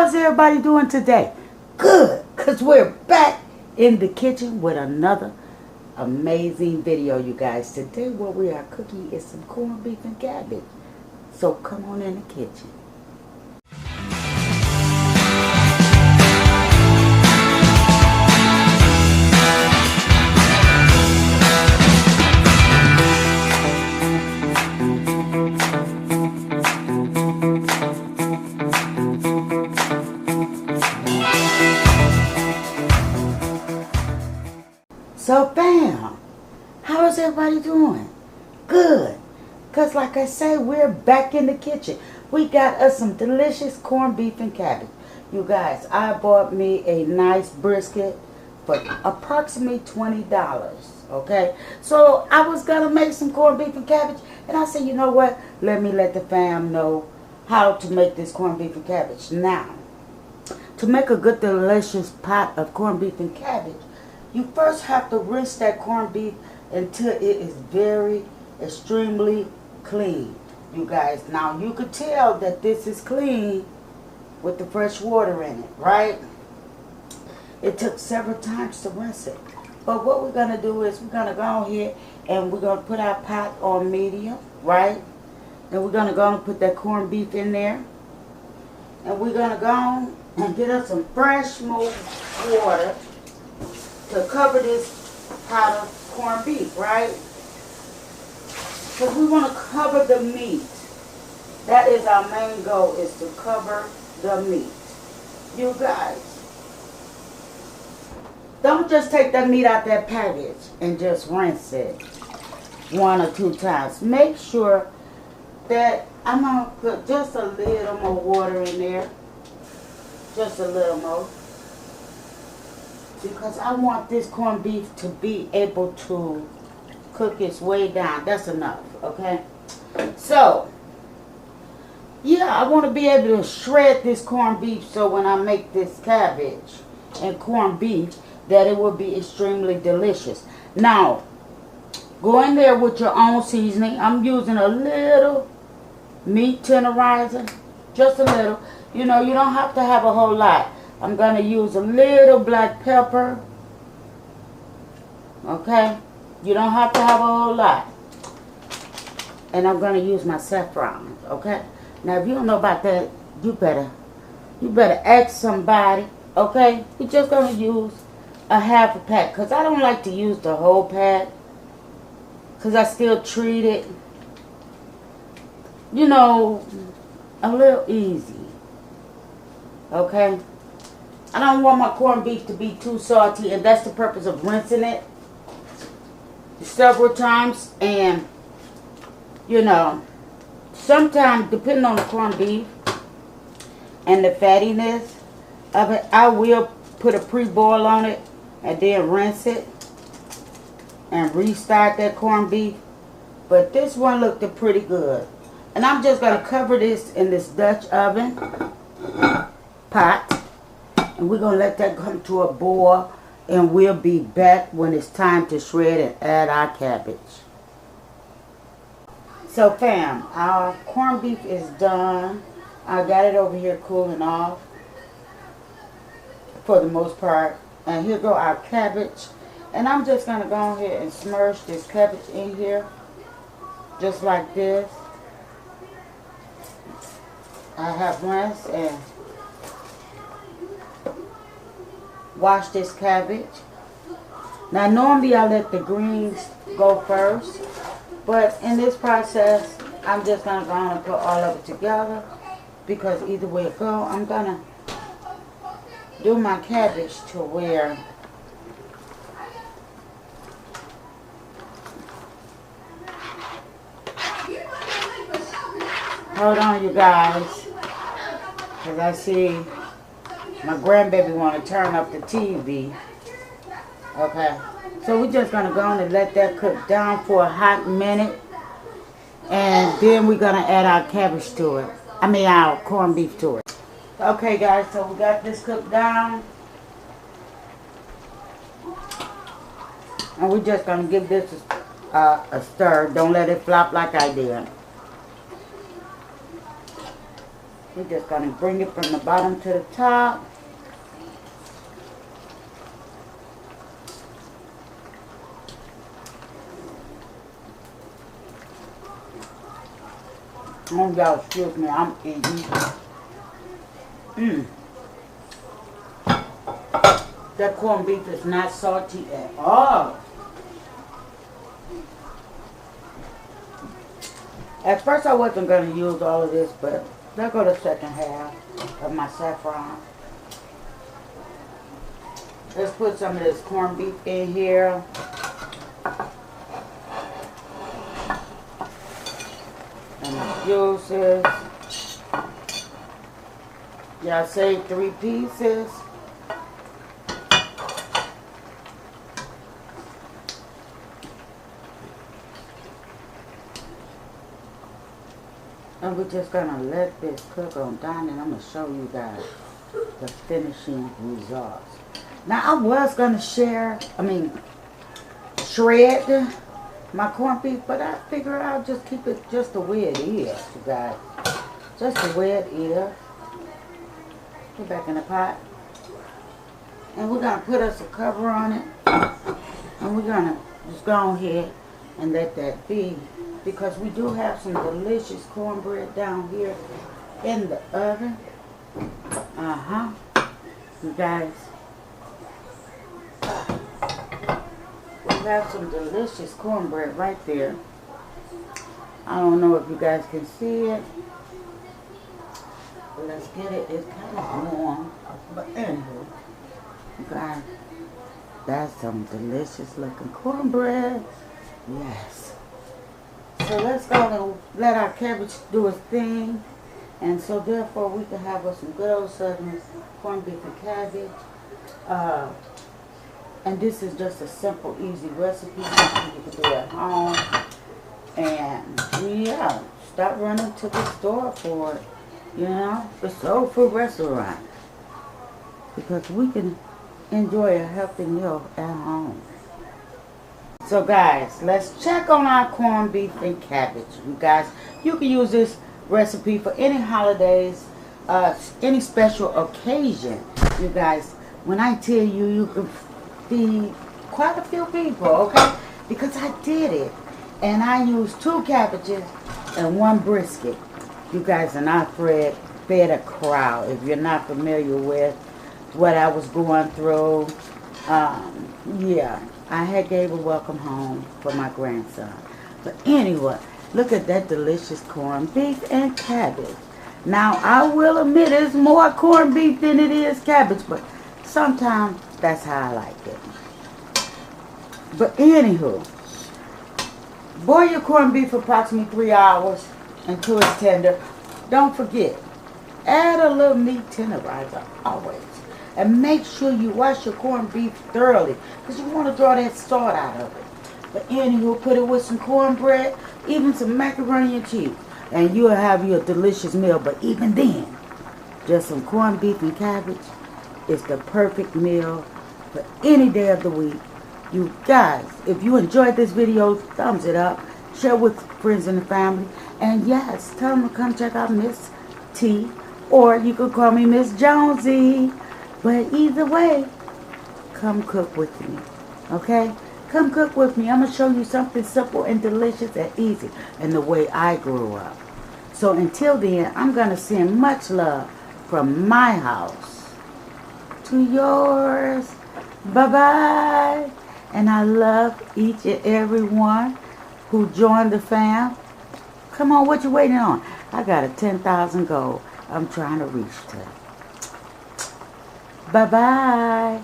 How's everybody doing today? Good, because we're back in the kitchen with another amazing video, you guys. Today what we are cooking is some corned beef and cabbage. So come on in the kitchen. So bam, how is everybody doing? Good, because like I say, we're back in the kitchen. We got us some delicious corned beef and cabbage. You guys, I bought me a nice brisket for approximately $20, okay? So I was going to make some corned beef and cabbage, and I said, you know what? Let me let the fam know how to make this corned beef and cabbage. Now, to make a good delicious pot of corned beef and cabbage, you first have to rinse that corned beef until it is very extremely clean, you guys. Now you could tell that this is clean with the fresh water in it, right? It took several times to rinse it. But what we're going to do is we're going to go here and we're going to put our pot on medium, right? And we're going to go and put that corned beef in there. And we're going to go and get us some fresh smooth water to cover this pot of corned beef, right? Because we want to cover the meat. That is our main goal, is to cover the meat. You guys, don't just take that meat out that package and just rinse it 1 or 2 times. Make sure that I'm going to put just a little more water in there. Just a little more. Because I want this corned beef to be able to cook its way down. That's enough, okay? So, yeah, I want to be able to shred this corned beef so when I make this cabbage and corned beef, that it will be extremely delicious. Now, go in there with your own seasoning. I'm using a little meat tenderizer, just a little. You know, you don't have to have a whole lot. I'm going to use a little black pepper. Okay? You don't have to have a whole lot. And I'm going to use my saffron. Okay? Now, if you don't know about that, you better ask somebody. Okay? We're just going to use a half a pack. Because I don't like to use the whole pack. Because I still treat it, you know, a little easy. Okay? I don't want my corned beef to be too salty, and that's the purpose of rinsing it several times. And, you know, sometimes, depending on the corned beef and the fattiness of it, I will put a pre-boil on it and then rinse it and restart that corned beef. But this one looked pretty good. And I'm just going to cover this in this Dutch oven pot. And we're going to let that come to a boil. And we'll be back when it's time to shred and add our cabbage. So fam, our corned beef is done. I got it over here cooling off for the most part. And here go our cabbage. And I'm just going to go ahead and smudge this cabbage in here. Just like this. I have rinsed and wash this cabbage. Now normally I let the greens go first, but in this process I'm just going to go on and put all of it together, because either way it go, I'm going to do my cabbage to where hold on, you guys, because I see my grandbaby want to turn up the TV. Okay. So we're just going to go on and let that cook down for a hot minute. And then we're going to add our cabbage to it. I mean our corned beef to it. Okay guys, so we got this cooked down. And we're just going to give this a stir. Don't let it flop like I did. We're just going to bring it from the bottom to the top. Oh, y'all, excuse me, I'm eating. That corned beef is not salty at all. At first I wasn't going to use all of this, but there go the second half of my saffron. Let's put some of this corned beef in here. And the juices. Y'all say 3 pieces. And we're just gonna let this cook on down, and I'm gonna show you guys the finishing results. Now I was gonna shred my corned beef, but I figure I'll just keep it just the way it is, you guys. Just the way it is. Put back in the pot. And we're gonna put us a cover on it. And we're gonna just go ahead and let that be. Because we do have some delicious cornbread down here in the oven. You guys. We have some delicious cornbread right there. I don't know if you guys can see it. But let's get it. It's kind of warm. But anyway, you guys, that's some delicious looking cornbread. Yes. So let's go and let our cabbage do its thing. And so therefore we can have us some good old Southern corned beef and cabbage. And this is just a simple, easy recipe. Something you can do at home. And yeah, stop running to the store for it. You know, the soul food restaurant. Because we can enjoy a healthy meal at home. So guys, let's check on our corned beef and cabbage. You guys, you can use this recipe for any holidays, any special occasion. You guys, when I tell you, you can feed quite a few people, okay? Because I did it. And I used 2 cabbages and 1 brisket. You guys, and I fed a crowd. If you're not familiar with what I was going through, yeah. I had gave a welcome home for my grandson. But anyway, look at that delicious corned beef and cabbage. Now, I will admit it's more corned beef than it is cabbage, but sometimes that's how I like it. But anywho, boil your corned beef for approximately 3 hours until it's tender. Don't forget, add a little meat tenderizer always. And make sure you wash your corned beef thoroughly, because you want to draw that salt out of it. But anywho, put it with some cornbread, even some macaroni and cheese, and you'll have your delicious meal. But even then, just some corned beef and cabbage is the perfect meal for any day of the week. You guys, if you enjoyed this video, thumbs it up, share with friends and family, and yes, tell them to come check out Miss T, or you could call me Miss Jonesy. But either way, come cook with me, okay? Come cook with me. I'm going to show you something simple and delicious and easy and the way I grew up. So until then, I'm going to send much love from my house to yours. Bye-bye. And I love each and every one who joined the fam. Come on, what you waiting on? I got a 10,000 goal I'm trying to reach to. Bye-bye.